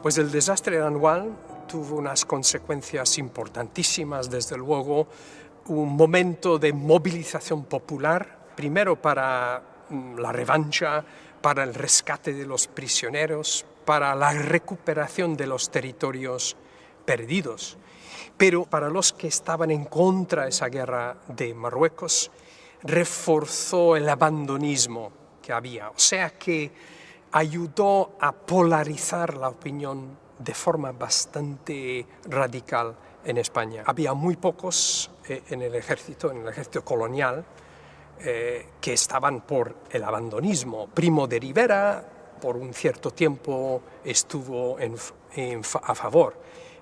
Pues el desastre anual tuvo unas consecuencias importantísimas, desde luego, un momento de movilización popular, primero para la revancha, para el rescate de los prisioneros, para la recuperación de los territorios perdidos. Pero para los que estaban en contra de esa guerra de Marruecos, reforzó el abandonismo que había, o sea que ayudó a polarizar la opinión de forma bastante radical en España. Había muy pocos en el ejército colonial, que estaban por el abandonismo. Primo de Rivera, por un cierto tiempo, estuvo a favor,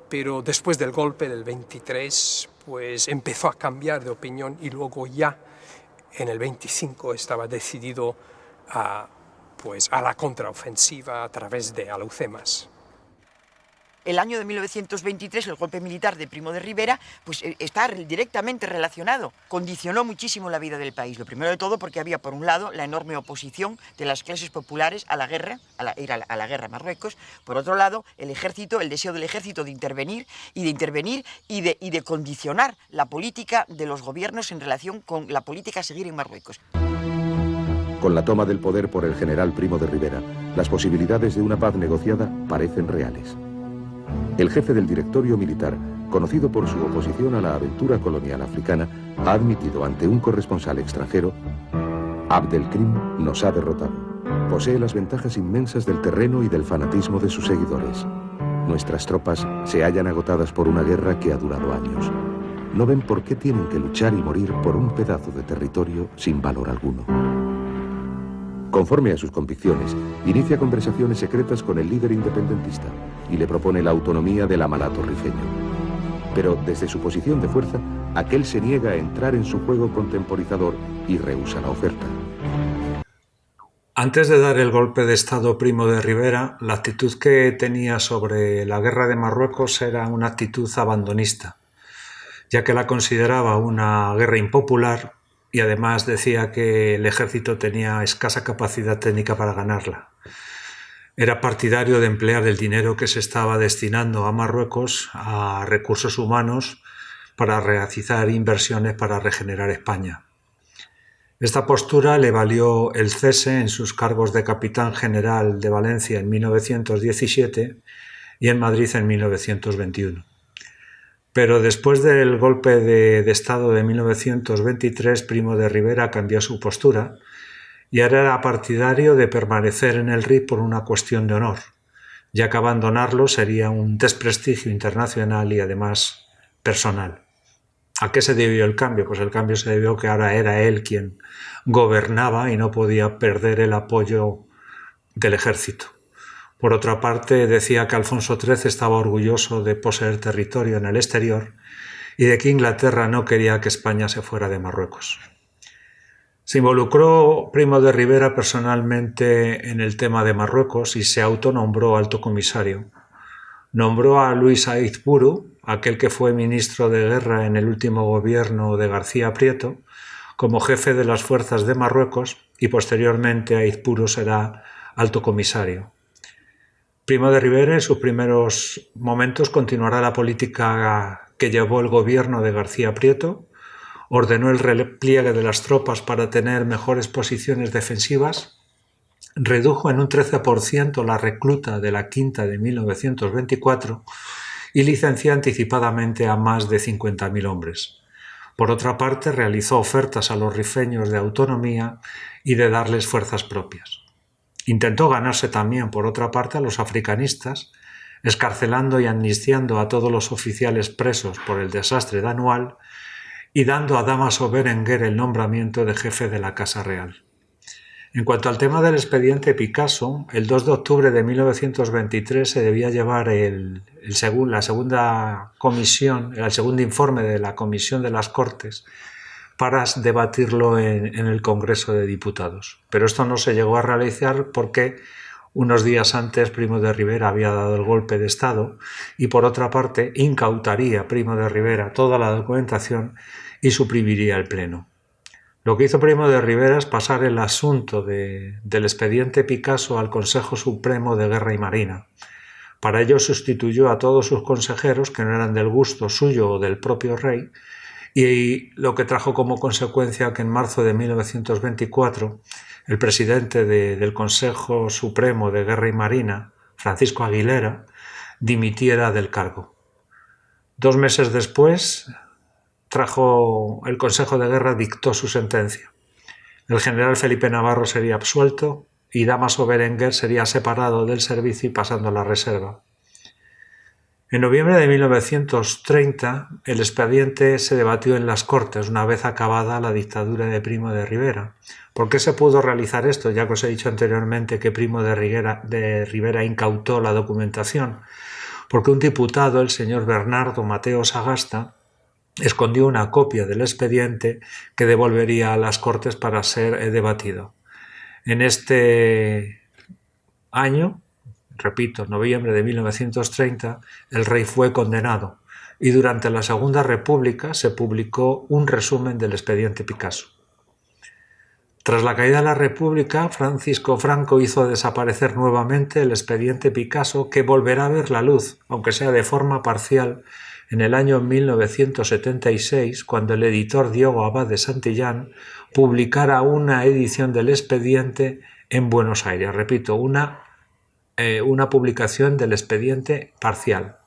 pero después del golpe del 23, pues empezó a cambiar de opinión y luego ya en el 25 estaba decidido a la contraofensiva a través de Alhucemas. El año de 1923, el golpe militar de Primo de Rivera, pues está directamente relacionado. Condicionó muchísimo la vida del país. Lo primero de todo porque había, por un lado, la enorme oposición de las clases populares a la guerra, a la guerra a Marruecos. Por otro lado, el ejército, el deseo del ejército de intervenir y de condicionar la política de los gobiernos en relación con la política a seguir en Marruecos. Con la toma del poder por el general Primo de Rivera, las posibilidades de una paz negociada parecen reales. El jefe del directorio militar, conocido por su oposición a la aventura colonial africana, ha admitido ante un corresponsal extranjero: Abdelkrim nos ha derrotado. Posee las ventajas inmensas del terreno y del fanatismo de sus seguidores. Nuestras tropas se hallan agotadas por una guerra que ha durado años. No ven por qué tienen que luchar y morir por un pedazo de territorio sin valor alguno. Conforme a sus convicciones, inicia conversaciones secretas con el líder independentista y le propone la autonomía del Amalato rifeño. Pero desde su posición de fuerza, aquel se niega a entrar en su juego contemporizador y rehúsa la oferta. Antes de dar el golpe de Estado Primo de Rivera, la actitud que tenía sobre la guerra de Marruecos era una actitud abandonista, ya que la consideraba una guerra impopular y además decía que el ejército tenía escasa capacidad técnica para ganarla. Era partidario de emplear el dinero que se estaba destinando a Marruecos a recursos humanos para realizar inversiones para regenerar España. Esta postura le valió el cese en sus cargos de capitán general de Valencia en 1917 y en Madrid en 1921. Pero después del golpe de Estado de 1923, Primo de Rivera cambió su postura y ahora era partidario de permanecer en el RIF por una cuestión de honor, ya que abandonarlo sería un desprestigio internacional y además personal. ¿A qué se debió el cambio? Pues el cambio se debió que ahora era él quien gobernaba y no podía perder el apoyo del ejército. Por otra parte, decía que Alfonso XIII estaba orgulloso de poseer territorio en el exterior y de que Inglaterra no quería que España se fuera de Marruecos. Se involucró Primo de Rivera personalmente en el tema de Marruecos y se autonombró alto comisario. Nombró a Luis Aizpuru, aquel que fue ministro de guerra en el último gobierno de García Prieto, como jefe de las fuerzas de Marruecos y posteriormente Aizpuru será alto comisario. Primo de Rivera en sus primeros momentos continuará la política que llevó el gobierno de García Prieto, ordenó el repliegue de las tropas para tener mejores posiciones defensivas, redujo en un 13% la recluta de la quinta de 1924 y licenció anticipadamente a más de 50.000 hombres. Por otra parte, realizó ofertas a los rifeños de autonomía y de darles fuerzas propias. Intentó ganarse también, por otra parte, a los africanistas, excarcelando y amnistiando a todos los oficiales presos por el desastre de Anual y dando a Dámaso Berenguer el nombramiento de jefe de la Casa Real. En cuanto al tema del expediente Picasso, el 2 de octubre de 1923 se debía llevar el segundo informe de la Comisión de las Cortes para debatirlo en el Congreso de Diputados. Pero esto no se llegó a realizar porque unos días antes Primo de Rivera había dado el golpe de Estado y, por otra parte, incautaría Primo de Rivera toda la documentación y suprimiría el Pleno. Lo que hizo Primo de Rivera es pasar el asunto del expediente Picasso al Consejo Supremo de Guerra y Marina, Para ello sustituyó a todos sus consejeros que no eran del gusto suyo o del propio rey, y lo que trajo como consecuencia que en marzo de 1924 el presidente del Consejo Supremo de Guerra y Marina, Francisco Aguilera, dimitiera del cargo. 2 meses después, el Consejo de Guerra dictó su sentencia. El general Felipe Navarro sería absuelto y Dámaso Berenguer sería separado del servicio y pasando a la reserva. En noviembre de 1930, el expediente se debatió en las Cortes una vez acabada la dictadura de Primo de Rivera. ¿Por qué se pudo realizar esto? Ya que os he dicho anteriormente que Primo de Rivera incautó la documentación. Porque un diputado, el señor Bernardo Mateo Sagasta, escondió una copia del expediente que devolvería a las Cortes para ser debatido. En este año, repito, noviembre de 1930, el rey fue condenado y durante la Segunda República se publicó un resumen del expediente Picasso. Tras la caída de la República, Francisco Franco hizo desaparecer nuevamente el expediente Picasso, que volverá a ver la luz, aunque sea de forma parcial, en el año 1976, cuando el editor Diego Abad de Santillán publicara una edición del expediente en Buenos Aires. Repito, una publicación del expediente parcial.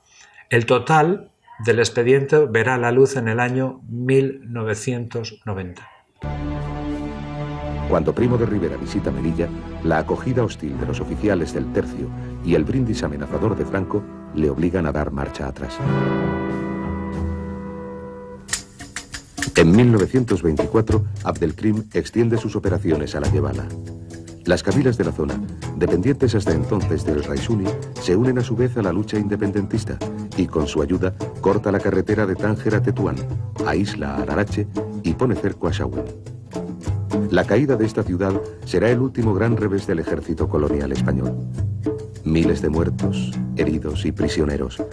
El total del expediente verá la luz en el año 1990. Cuando Primo de Rivera visita Melilla, la acogida hostil de los oficiales del Tercio y el brindis amenazador de Franco le obligan a dar marcha atrás. En 1924, Abdelkrim extiende sus operaciones a la Yebala. Las cabilas de la zona, dependientes hasta entonces del Raisuni, se unen a su vez a la lucha independentista y con su ayuda corta la carretera de Tánger a Tetuán, aísla a Larache y pone cerco a Saúl. La caída de esta ciudad será el último gran revés del ejército colonial español. Miles de muertos, heridos y prisioneros,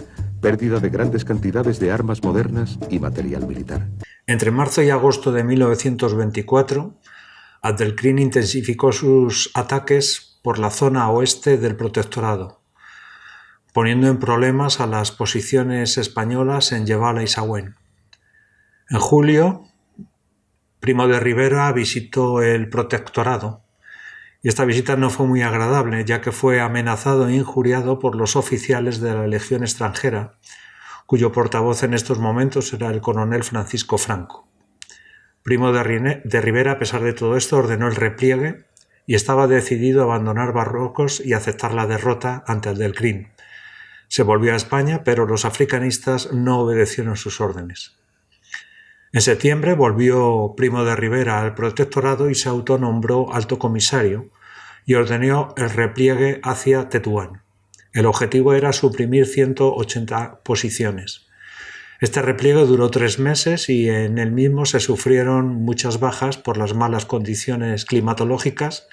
pérdida de grandes cantidades de armas modernas y material militar. Entre marzo y agosto de 1924, Abdelkrim intensificó sus ataques por la zona oeste del protectorado, poniendo en problemas a las posiciones españolas en Yebala y Sauen. En julio, Primo de Rivera visitó el protectorado, y esta visita no fue muy agradable, ya que fue amenazado e injuriado por los oficiales de la Legión extranjera, cuyo portavoz en estos momentos era el coronel Francisco Franco. Primo de Rivera, a pesar de todo esto, ordenó el repliegue y estaba decidido a abandonar Marruecos y aceptar la derrota ante Abdelkrim. Se volvió a España, pero los africanistas no obedecieron sus órdenes. En septiembre volvió Primo de Rivera al protectorado y se autonombró alto comisario y ordenó el repliegue hacia Tetuán. El objetivo era suprimir 180 posiciones. Este repliegue duró 3 meses y en el mismo se sufrieron muchas bajas por las malas condiciones climatológicas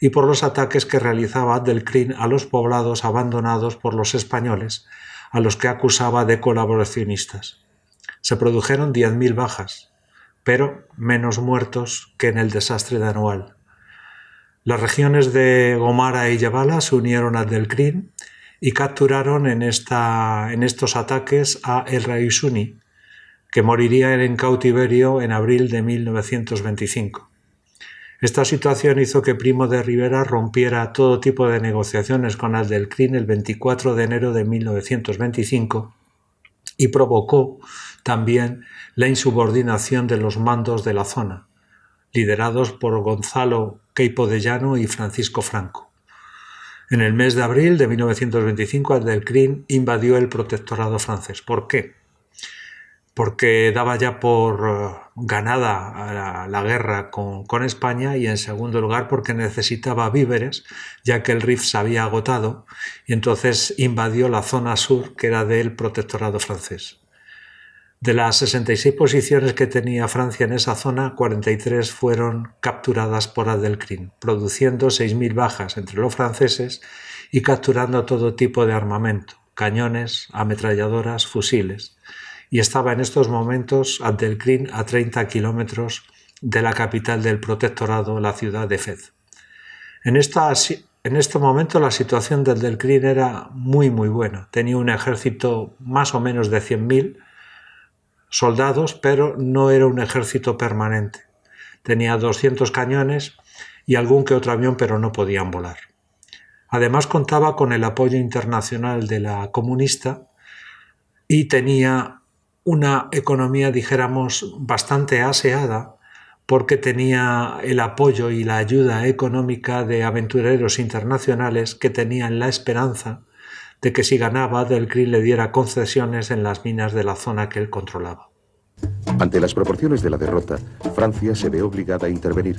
y por los ataques que realizaba Abdelkrim a los poblados abandonados por los españoles, a los que acusaba de colaboracionistas. Se produjeron 10.000 bajas, pero menos muertos que en el desastre de Anual. Las regiones de Gomara y Yebala se unieron a Abdelkrim y capturaron en estos ataques a El Raisuni, que moriría en cautiverio en abril de 1925. Esta situación hizo que Primo de Rivera rompiera todo tipo de negociaciones con Abdelkrim el 24 de enero de 1925 y provocó también la insubordinación de los mandos de la zona, liderados por Gonzalo Queipo de Llano y Francisco Franco. En el mes de abril de 1925, Abdelkrim invadió el protectorado francés. ¿Por qué? Porque daba ya por ganada la guerra con España y, en segundo lugar, porque necesitaba víveres, ya que el Rif se había agotado, y entonces invadió la zona sur, que era del protectorado francés. De las 66 posiciones que tenía Francia en esa zona, 43 fueron capturadas por Abdelkrim, produciendo 6.000 bajas entre los franceses y capturando todo tipo de armamento, cañones, ametralladoras, fusiles. Y estaba en estos momentos Abdelkrim a 30 kilómetros de la capital del protectorado, la ciudad de Fez. En esta En este momento la situación del Delcrín era muy buena. Tenía un ejército más o menos de 100.000 soldados, pero no era un ejército permanente. Tenía 200 cañones y algún que otro avión, pero no podían volar. Además contaba con el apoyo internacional de la comunista y tenía una economía, dijéramos, bastante aseada, porque tenía el apoyo y la ayuda económica de aventureros internacionales que tenían la esperanza de que si ganaba, Delcrín le diera concesiones en las minas de la zona que él controlaba. Ante las proporciones de la derrota, Francia se ve obligada a intervenir.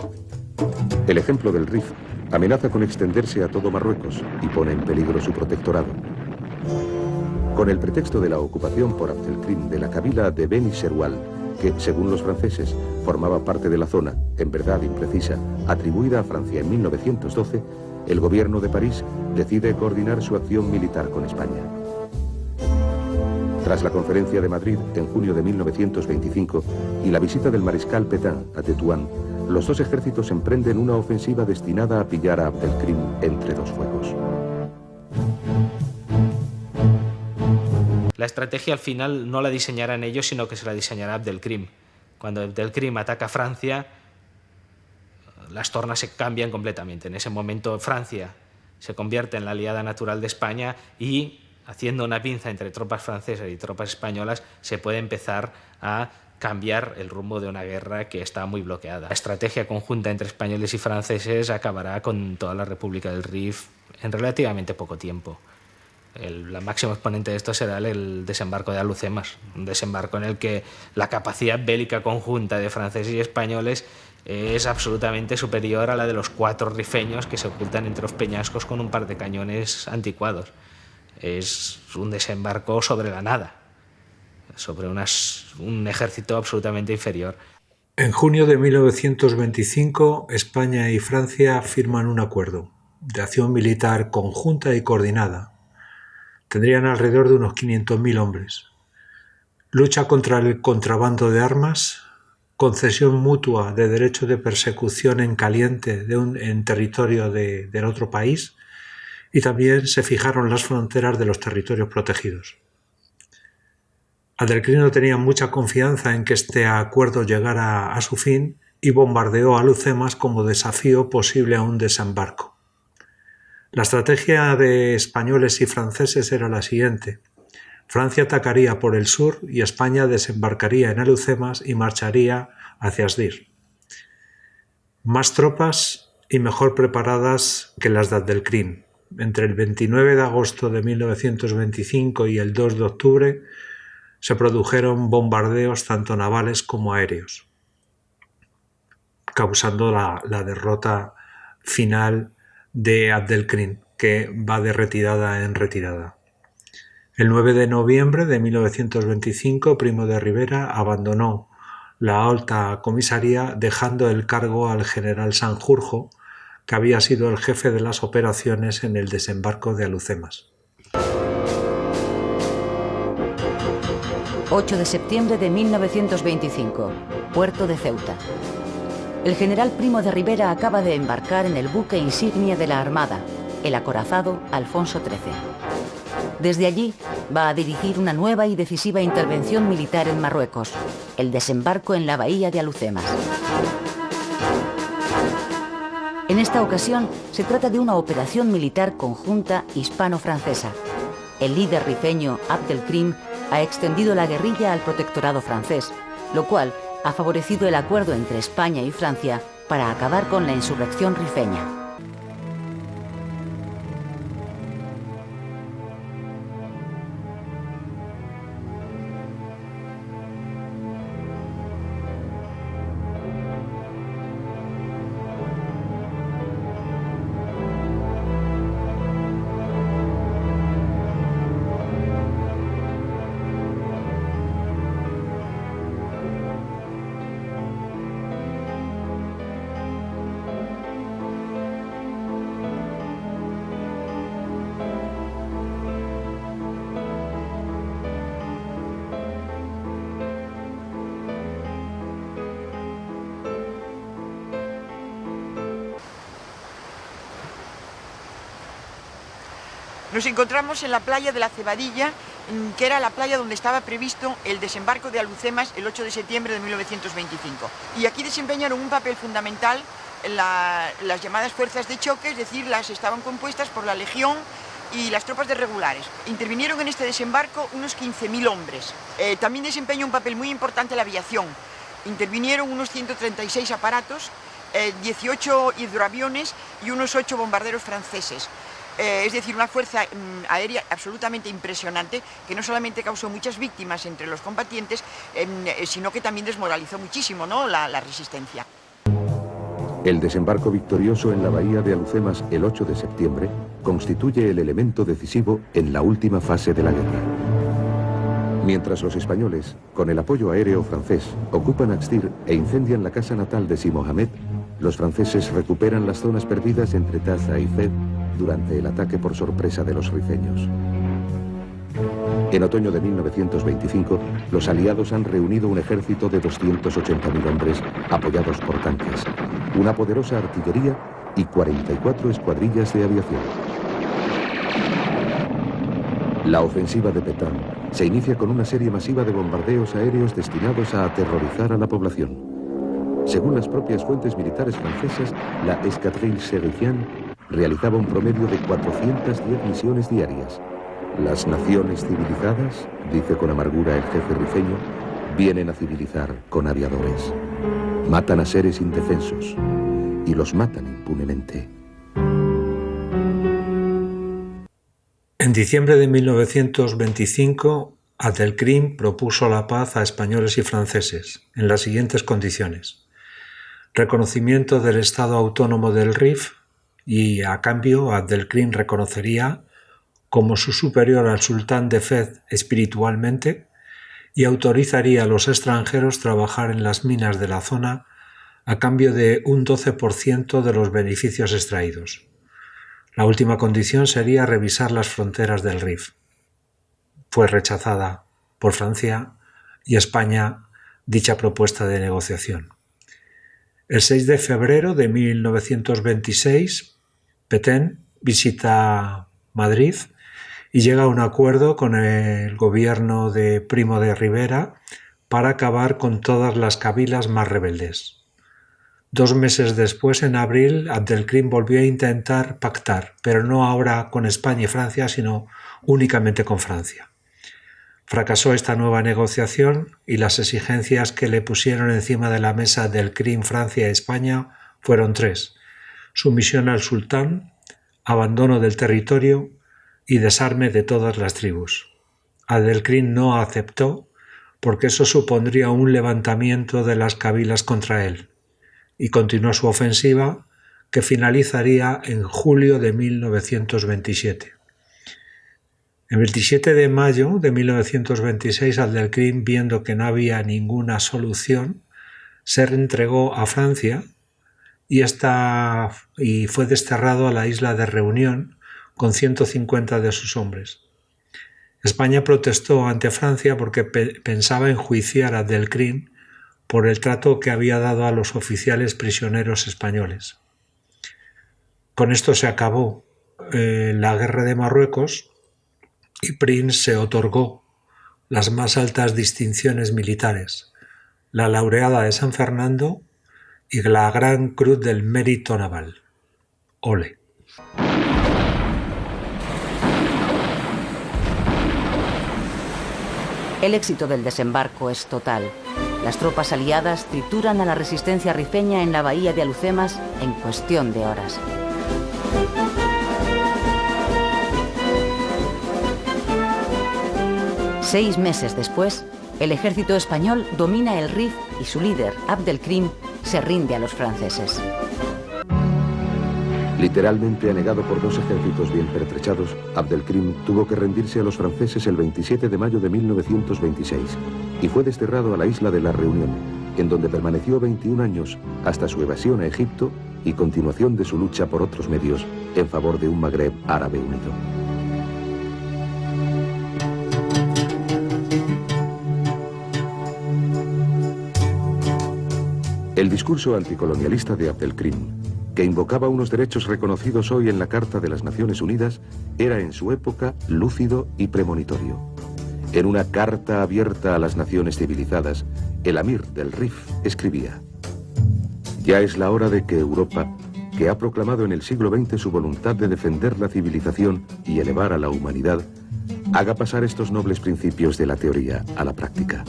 El ejemplo del Rif amenaza con extenderse a todo Marruecos y pone en peligro su protectorado. Con el pretexto de la ocupación por Abdelkrim de la kabila de Beni Serwal, que, según los franceses, formaba parte de la zona, en verdad imprecisa, atribuida a Francia en 1912, el gobierno de París decide coordinar su acción militar con España. Tras la conferencia de Madrid en junio de 1925 y la visita del mariscal Pétain a Tetuán, los dos ejércitos emprenden una ofensiva destinada a pillar a Abdelkrim entre dos fuegos. La estrategia al final no la diseñarán ellos, sino que se la diseñará Abdelkrim. Cuando Abdelkrim ataca a Francia, las tornas se cambian completamente. En ese momento Francia se convierte en la aliada natural de España y, haciendo una pinza entre tropas francesas y tropas españolas, se puede empezar a cambiar el rumbo de una guerra que está muy bloqueada. La estrategia conjunta entre españoles y franceses acabará con toda la República del Rif en relativamente poco tiempo. El máximo exponente de esto será el desembarco de Alhucemas, un desembarco en el que la capacidad bélica conjunta de franceses y españoles es absolutamente superior a la de los 4 rifeños que se ocultan entre los peñascos con un par de cañones anticuados. Es un desembarco sobre la nada, sobre un ejército absolutamente inferior. En junio de 1925, España y Francia firman un acuerdo de acción militar conjunta y coordinada. Tendrían alrededor de unos 500.000 hombres. Lucha contra el contrabando de armas, concesión mutua de derecho de persecución en caliente en territorio del otro país, y también se fijaron las fronteras de los territorios protegidos. Abdelkrim no tenía mucha confianza en que este acuerdo llegara a su fin y bombardeó a Alhucemas como desafío posible a un desembarco. La estrategia de españoles y franceses era la siguiente. Francia atacaría por el sur y España desembarcaría en Alhucemas y marcharía hacia Asdir. Más tropas y mejor preparadas que las de Abdelkrim. Entre el 29 de agosto de 1925 y el 2 de octubre se produjeron bombardeos tanto navales como aéreos, causando la derrota final de Abdelkrim, que va de retirada en retirada. El 9 de noviembre de 1925, Primo de Rivera abandonó la alta comisaría dejando el cargo al general Sanjurjo, que había sido el jefe de las operaciones en el desembarco de Alhucemas. 8 de septiembre de 1925, puerto de Ceuta. El general Primo de Rivera acaba de embarcar en el buque insignia de la Armada, el acorazado Alfonso XIII. Desde allí va a dirigir una nueva y decisiva intervención militar en Marruecos, el desembarco en la bahía de Alhucemas. En esta ocasión se trata de una operación militar conjunta hispano-francesa. El líder rifeño Abdelkrim ha extendido la guerrilla al protectorado francés, lo cual ha favorecido el acuerdo entre España y Francia para acabar con la insurrección rifeña. Nos encontramos en la playa de la Cebadilla, que era la playa donde estaba previsto el desembarco de Alhucemas el 8 de septiembre de 1925. Y aquí desempeñaron un papel fundamental las llamadas fuerzas de choque, es decir, estaban compuestas por la Legión y las tropas de regulares. Intervinieron en este desembarco unos 15.000 hombres. También desempeñó un papel muy importante la aviación. Intervinieron unos 136 aparatos, 18 hidroaviones y unos 8 bombarderos franceses. Es decir, una fuerza aérea absolutamente impresionante que no solamente causó muchas víctimas entre los combatientes, sino que también desmoralizó muchísimo, ¿no?, la resistencia. El desembarco victorioso en la bahía de Alhucemas el 8 de septiembre constituye el elemento decisivo en la última fase de la guerra. Mientras los españoles, con el apoyo aéreo francés, ocupan Axtir e incendian la casa natal de Si Mohamed, los franceses recuperan las zonas perdidas entre Taza y Fez durante el ataque por sorpresa de los rifeños. En otoño de 1925, los aliados han reunido un ejército de 280.000 hombres apoyados por tanques, una poderosa artillería y 44 escuadrillas de aviación. La ofensiva de Pétain se inicia con una serie masiva de bombardeos aéreos destinados a aterrorizar a la población. Según las propias fuentes militares francesas, la Escadrille Chérifienne realizaba un promedio de 410 misiones diarias. Las naciones civilizadas, dice con amargura el jefe rifeño, vienen a civilizar con aviadores. Matan a seres indefensos y los matan impunemente. En diciembre de 1925, Abdelkrim propuso la paz a españoles y franceses en las siguientes condiciones: reconocimiento del Estado autónomo del Rif y, a cambio, Abdelkrim reconocería como su superior al sultán de Fez espiritualmente y autorizaría a los extranjeros trabajar en las minas de la zona a cambio de un 12% de los beneficios extraídos. La última condición sería revisar las fronteras del Rif. Fue rechazada por Francia y España dicha propuesta de negociación. El 6 de febrero de 1926, Pétain visita Madrid y llega a un acuerdo con el gobierno de Primo de Rivera para acabar con todas las cabilas más rebeldes. 2 meses después, en abril, Abdelkrim volvió a intentar pactar, pero no ahora con España y Francia, sino únicamente con Francia. Fracasó esta nueva negociación y las exigencias que le pusieron encima de la mesa Abdelkrim, Francia y España fueron 3: sumisión al sultán, abandono del territorio y desarme de todas las tribus. Abdelkrim no aceptó porque eso supondría un levantamiento de las cabilas contra él, y continuó su ofensiva, que finalizaría en julio de 1927. El 27 de mayo de 1926, Abdelkrim, viendo que no había ninguna solución, se reentregó a Francia y fue desterrado a la isla de Reunión con 150 de sus hombres. España protestó ante Francia porque pensaba enjuiciar a Abdelkrim por el trato que había dado a los oficiales prisioneros españoles. Con esto se acabó la guerra de Marruecos y Prim se otorgó las más altas distinciones militares, la laureada de San Fernando y la Gran Cruz del Mérito Naval. Ole. El éxito del desembarco es total. Las tropas aliadas trituran a la resistencia rifeña en la bahía de Alhucemas en cuestión de horas. Seis meses después, el ejército español domina el Rif y su líder, Abdelkrim, se rinde a los franceses. Literalmente anegado por 2 ejércitos bien pertrechados, Abdelkrim tuvo que rendirse a los franceses el 27 de mayo de 1926 y fue desterrado a la isla de la Reunión, en donde permaneció 21 años hasta su evasión a Egipto y continuación de su lucha por otros medios en favor de un Magreb árabe unido. El discurso anticolonialista de Abdelkrim que invocaba unos derechos reconocidos hoy en la Carta de las Naciones Unidas, era en su época lúcido y premonitorio. En una carta abierta a las naciones civilizadas, el Amir del Rif escribía: «Ya es la hora de que Europa, que ha proclamado en el siglo XX su voluntad de defender la civilización y elevar a la humanidad, haga pasar estos nobles principios de la teoría a la práctica.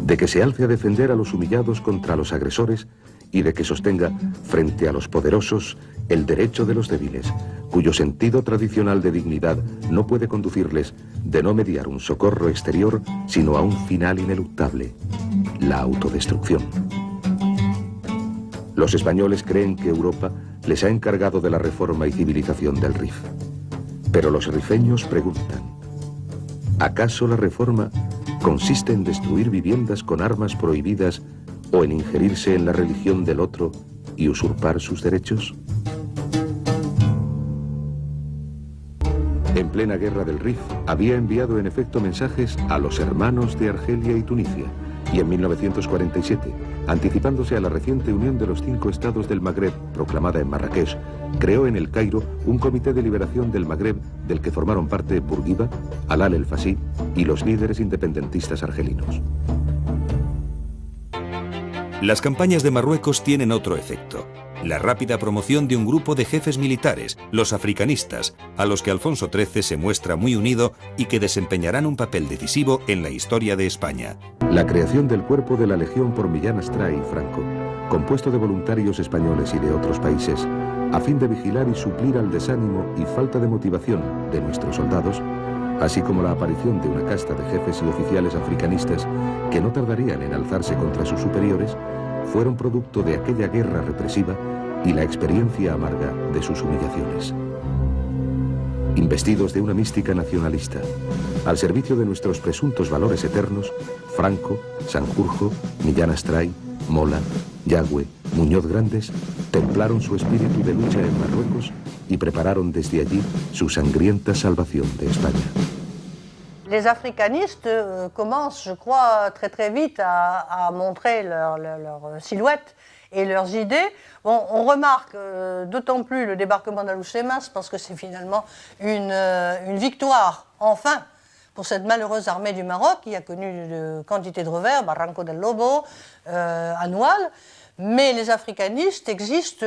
De que se alce a defender a los humillados contra los agresores y de que sostenga, frente a los poderosos, el derecho de los débiles, cuyo sentido tradicional de dignidad no puede conducirles de no mediar un socorro exterior, sino a un final ineluctable, la autodestrucción». Los españoles creen que Europa les ha encargado de la reforma y civilización del Rif. Pero los rifeños preguntan: ¿acaso la reforma consiste en destruir viviendas con armas prohibidas o en injerirse en la religión del otro y usurpar sus derechos? En plena guerra del Rif, había enviado en efecto mensajes a los hermanos de Argelia y Tunisia, y en 1947, anticipándose a la reciente unión de los 5 estados del Magreb, proclamada en Marrakech, creó en El Cairo un comité de liberación del Magreb del que formaron parte Bourguiba, Alal el Fassi y los líderes independentistas argelinos. Las campañas de Marruecos tienen otro efecto: la rápida promoción de un grupo de jefes militares, los africanistas, a los que Alfonso XIII se muestra muy unido y que desempeñarán un papel decisivo en la historia de España. La creación del cuerpo de la Legión por Millán Astray y Franco, compuesto de voluntarios españoles y de otros países, a fin de vigilar y suplir al desánimo y falta de motivación de nuestros soldados, así como la aparición de una casta de jefes y oficiales africanistas que no tardarían en alzarse contra sus superiores, fueron producto de aquella guerra represiva y la experiencia amarga de sus humillaciones. Investidos de una mística nacionalista, al servicio de nuestros presuntos valores eternos, Franco, Sanjurjo, Millán Astray, Mola, Yagüe, Muñoz Grandes templaron su espíritu de lucha en Marruecos y prepararon desde allí su sangrienta salvación de España. Les africanistes commencent, je crois, très vite à montrer leur silhouette et leurs idées. Bon, on remarque d'autant plus le débarquement d'Alhucemas parce que c'est finalement une victoire, enfin, pour cette malheureuse armée du Maroc qui a connu de quantité de revers, Barranco del Lobo, Anoual. Mais les africanistes existent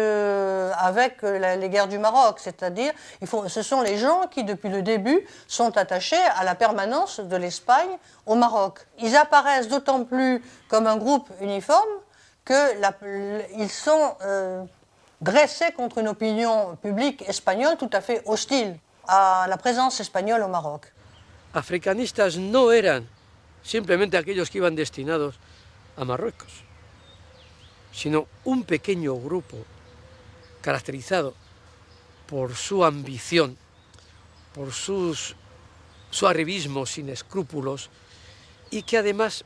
avec les guerres du Maroc, c'est-à-dire ce sont les gens qui, depuis le début, sont attachés à la permanence de l'Espagne au Maroc. Ils apparaissent d'autant plus comme un groupe uniforme qu'ils sont dressés contre une opinion publique espagnole tout à fait hostile à la présence espagnole au Maroc. Africanistas no eran simplemente aquellos que iban destinados a Marruecos, sino un pequeño grupo caracterizado por su ambición, por su arribismo sin escrúpulos, y que además,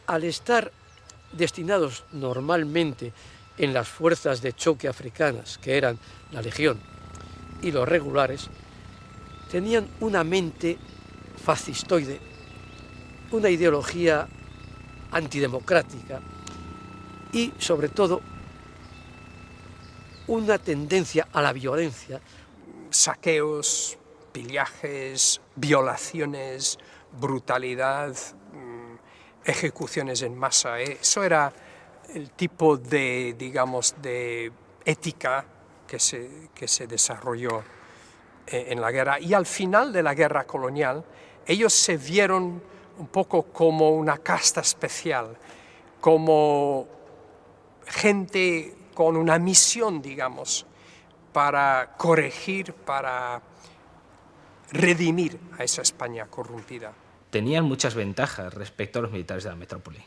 al estar destinados normalmente en las fuerzas de choque africanas, que eran la Legión y los regulares, tenían una mente fascistoide, una ideología antidemocrática, y, sobre todo, una tendencia a la violencia. Saqueos, pillajes, violaciones, brutalidad, ejecuciones en masa. Eso era el tipo de, digamos, de ética que se desarrolló en la guerra. Y al final de la guerra colonial, ellos se vieron un poco como una casta especial, como gente con una misión, digamos, para corregir, para redimir a esa España corrompida. Tenían muchas ventajas respecto a los militares de la metrópoli.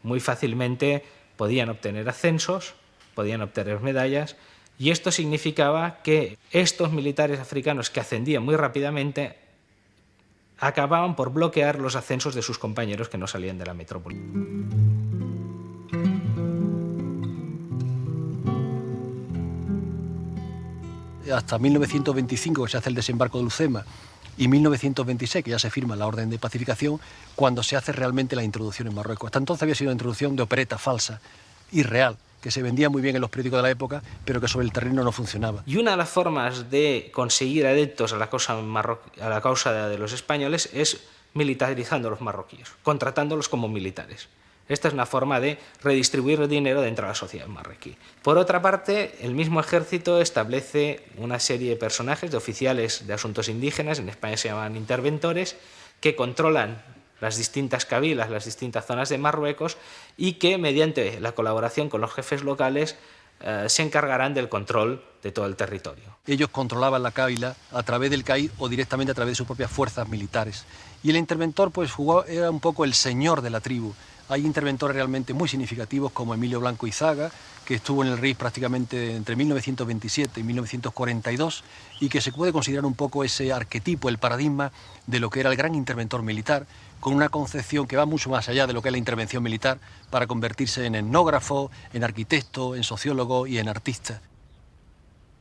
Muy fácilmente podían obtener ascensos, podían obtener medallas, y esto significaba que estos militares africanos que ascendían muy rápidamente acababan por bloquear los ascensos de sus compañeros que no salían de la metrópoli. Hasta 1925, que se hace el desembarco de Lucema, y 1926, que ya se firma la orden de pacificación, cuando se hace realmente la introducción en Marruecos. Hasta entonces había sido una introducción de opereta falsa, irreal, que se vendía muy bien en los periódicos de la época, pero que sobre el terreno no funcionaba. Y una de las formas de conseguir adeptos a la causa de los españoles es militarizando a los marroquíes, contratándolos como militares. Esta es una forma de redistribuir dinero dentro de la sociedad marroquí. Por otra parte, el mismo ejército establece una serie de personajes, de oficiales de asuntos indígenas, en España se llaman interventores, que controlan las distintas cabilas, las distintas zonas de Marruecos y que, mediante la colaboración con los jefes locales, se encargarán del control de todo el territorio. Ellos controlaban la cábila a través del CAID o directamente a través de sus propias fuerzas militares. Y el interventor pues era un poco el señor de la tribu. Hay interventores realmente muy significativos como Emilio Blanco Izaga, que estuvo en el RIF prácticamente entre 1927 y 1942 y que se puede considerar un poco ese arquetipo, el paradigma de lo que era el gran interventor militar, con una concepción que va mucho más allá de lo que es la intervención militar para convertirse en etnógrafo, en arquitecto, en sociólogo y en artista.